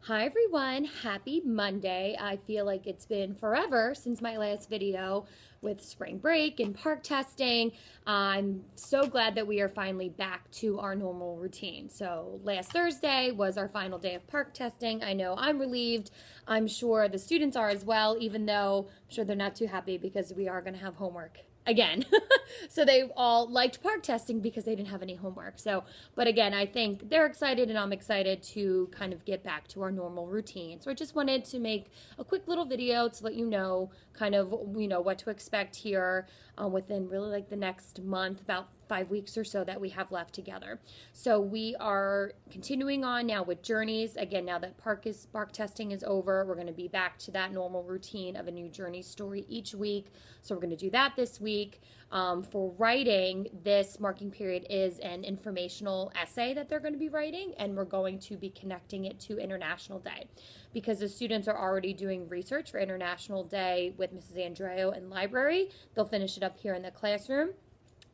Hi everyone, happy Monday. I feel like it's been forever since my last video with spring break and park testing. I'm so glad that we are finally back to our normal routine. So last Thursday was our final day of park testing. I know I'm relieved. I'm sure the students are as well, even though I'm sure they're not too happy because we are going to have homework again. So they all liked park testing because they didn't have any homework. So, but again, I think they're excited and I'm excited to kind of get back to our normal routine. So I just wanted to make a quick little video to let you know kind of, what to expect here within really like the next month, about 5 weeks or so that we have left together. So we are continuing on now with journeys. Again, now that park testing is over, we're going to be back to that normal routine of a new journey story each week. So we're going to do that this week. For writing, this marking period is an informational essay that they're going to be writing, and we're going to be connecting it to International Day because the students are already doing research for International Day with Mrs. Andreo in library. They'll finish it up here in the classroom.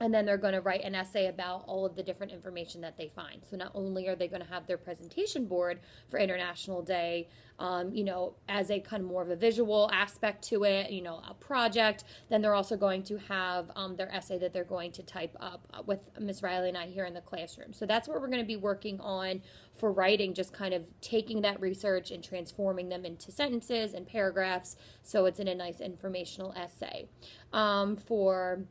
And then they're going to write an essay about all of the different information that they find. So not only are they going to have their presentation board for International Day, as a kind of more of a visual aspect to it, a project, then they're also going to have their essay that they're going to type up with Miss Riley and I here in the classroom. So that's what we're going to be working on for writing, just kind of taking that research and transforming them into sentences and paragraphs so it's in a nice informational essay. For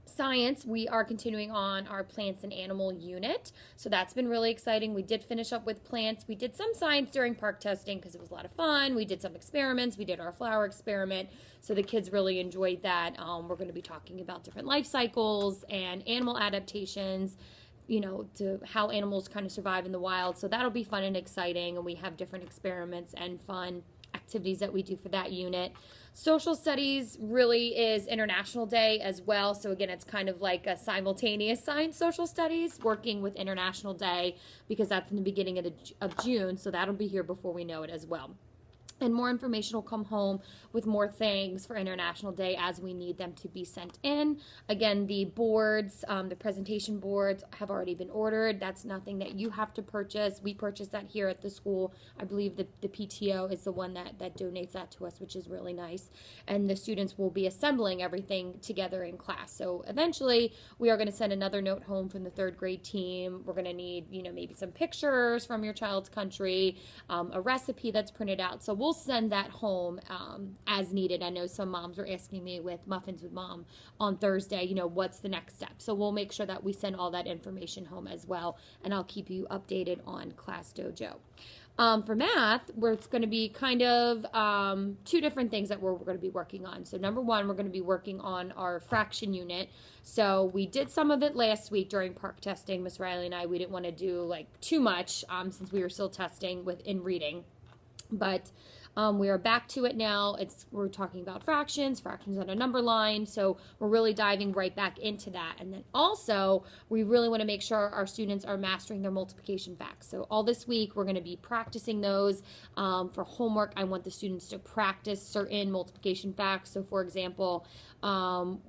science, we are continuing on our plants and animal unit. So that's been really exciting. We did finish up with plants. We did some science during park testing because it was a lot of fun. We did some experiments. We did our flower experiment. So the kids really enjoyed that. We're going to be talking about different life cycles and animal adaptations, to how animals kind of survive in the wild. So that'll be fun and exciting. And we have different experiments and fun activities that we do for that unit. Social studies really is International Day as well. So again, it's kind of like a simultaneous science social studies working with International Day because that's in the beginning of June. So that'll be here before we know it as well. And more information will come home with more things for International Day as we need them to be sent in. Again, the boards, the presentation boards have already been ordered. That's nothing that you have to purchase. We purchase that here at the school. I believe the PTO is the one that donates that to us, which is really nice. And the students will be assembling everything together in class. So eventually, we are going to send another note home from the third grade team. We're going to need, maybe some pictures from your child's country, a recipe that's printed out. So we'll send that home as needed. I know some moms were asking me with Muffins with Mom on Thursday, what's the next step? So we'll make sure that we send all that information home as well, and I'll keep you updated on Class Dojo. For math, it's going to be kind of two different things that we're going to be working on. So number one, we're going to be working on our fraction unit. So we did some of it last week during park testing. Miss Riley and I, we didn't want to do like too much since we were still testing in reading. But we are back to it now. We're talking about fractions on a number line. So we're really diving right back into that. And then also, we really want to make sure our students are mastering their multiplication facts. So all this week, we're going to be practicing those. For homework, I want the students to practice certain multiplication facts. So for example,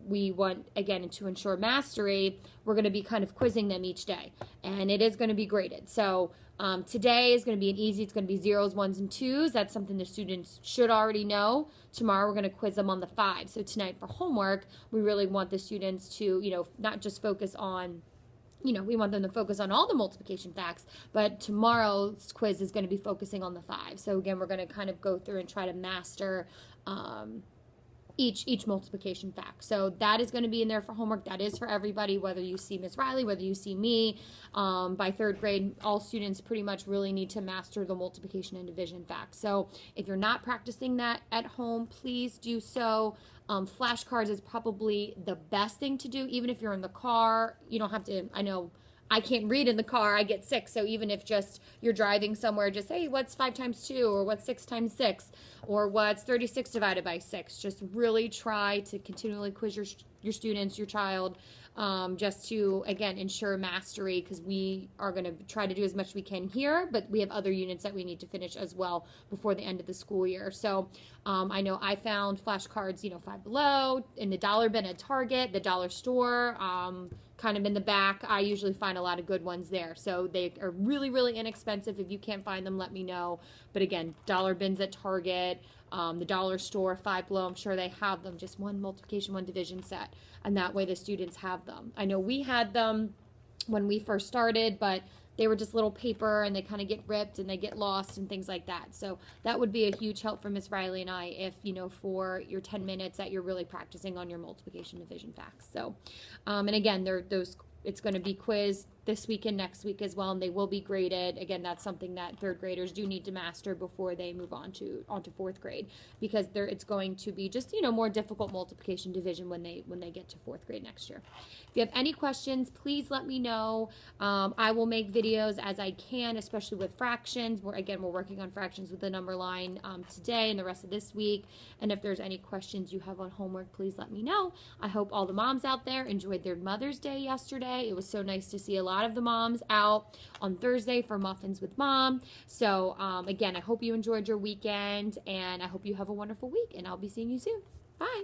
we want, again, to ensure mastery, we're going to be kind of quizzing them each day. And it is going to be graded. So today is going to be it's going to be zeros, ones, and twos. That's something the students should already know. Tomorrow we're going to quiz them on the five. So tonight for homework, we really want the students to, not just focus on, we want them to focus on all the multiplication facts, but tomorrow's quiz is going to be focusing on the five. So again, we're going to kind of go through and try to master each multiplication fact. So that is going to be in there for homework. That is for everybody, whether you see Miss Riley, whether you see me. By third grade, all students pretty much really need to master the multiplication and division facts. So if you're not practicing that at home, please do so. Flashcards is probably the best thing to do, even if you're in the car. You don't have to, I know I can't read in the car, I get sick. So even if just you're driving somewhere, just, hey, what's 5 times 2? Or what's 6 times 6? Or what's 36 divided by 6? Just really try to continually quiz your students, your child, just to, again, ensure mastery, because we are going to try to do as much as we can here, but we have other units that we need to finish as well before the end of the school year. So I know I found flashcards, Five Below, in the dollar bin at Target, the dollar store, kind of in the back, I usually find a lot of good ones there. So they are really, really inexpensive. If you can't find them, let me know. But again, dollar bins at Target, the dollar store, Five Below, I'm sure they have them. Just one multiplication, one division set. And that way the students have them. I know we had them when we first started, but they were just little paper and they kind of get ripped and they get lost and things like that. So that would be a huge help for Miss Riley and I if, you know, for your 10 minutes that you're really practicing on your multiplication division facts. So, and again, it's going to be quiz this week and next week as well, and they will be graded. Again, that's something that third graders do need to master before they move onto fourth grade, because it's going to be just, you know, more difficult multiplication division when they get to fourth grade next year. If you have any questions, please let me know. I will make videos as I can, especially with fractions. We're working on fractions with the number line today and the rest of this week. And if there's any questions you have on homework, please let me know. I hope all the moms out there enjoyed their Mother's Day yesterday. It was so nice to see a lot of the moms out on Thursday for Muffins with Mom. So again, I hope you enjoyed your weekend, and I hope you have a wonderful week, and I'll be seeing you soon. Bye.